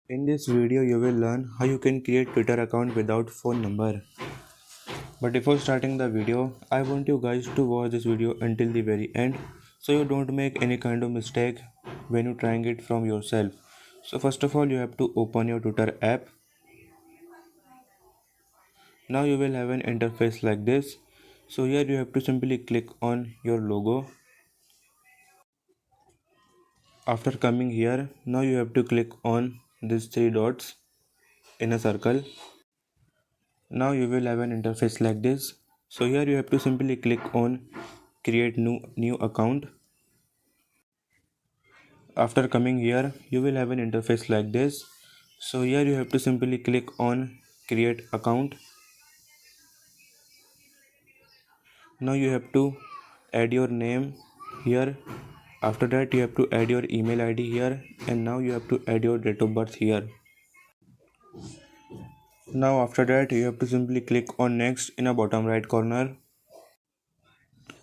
In this video, you will learn how you can create Twitter account without phone number. But before starting the video, I want you guys to watch this video until the very end so you don't make any kind of mistake when you trying it from yourself. So first of all, you have to open your Twitter app. Now you will have an interface like this. So here you have to simply click on your logo. After coming here, now you have to click on these three dots in a circle. Now you will have an interface like this. So here you have to simply click on create new account. After coming here, you will have an interface like this. So here you have to simply click on create account. Now you have to add your name here. After that you have to add your email ID here, and now you have to add your date of birth here. Now after that you have to simply click on next in a bottom right corner.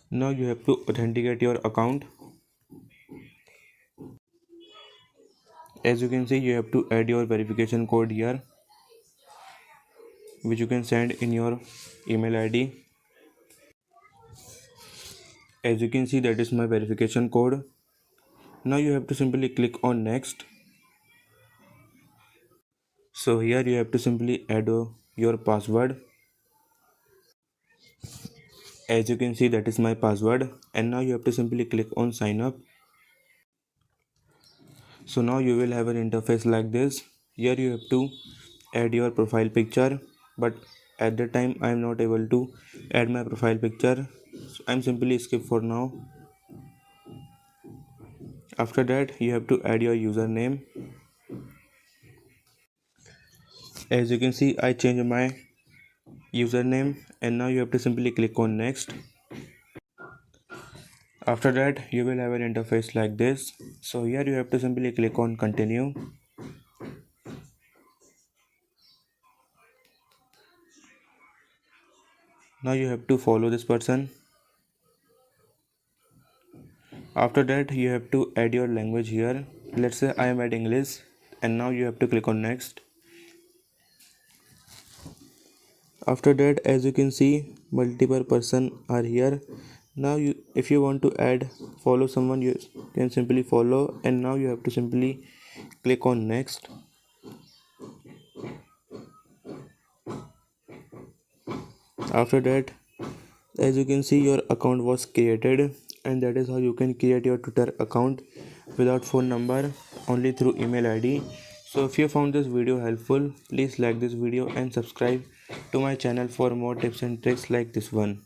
Now you have to authenticate your account. As you can see, you have to add your verification code here, which you can send in your email ID. As you can see, that is my verification code. Now you have to simply click on next. So here you have to simply add your password. As you can see, that is my password, and now you have to simply click on sign up. So now you will have an interface like this. Here you have to add your profile picture, but at the time I am not able to add my profile picture, so I'm simply skip for now. After that you have to add your username. As you can see, I changed my username, and now you have to simply click on next. After that you will have an interface like this. So here you have to simply click on continue. Now you have to follow this person. After that you have to add your language here. Let's say I am at English, and now you have to click on next. After that, as you can see, multiple person are here. Now you, if you want to add follow someone, you can simply follow, and now you have to simply click on next. After that, as you can see, your account was created, and that is how you can create your Twitter account without phone number, only through email ID. So if you found this video helpful, please like this video and subscribe to my channel for more tips and tricks like this one.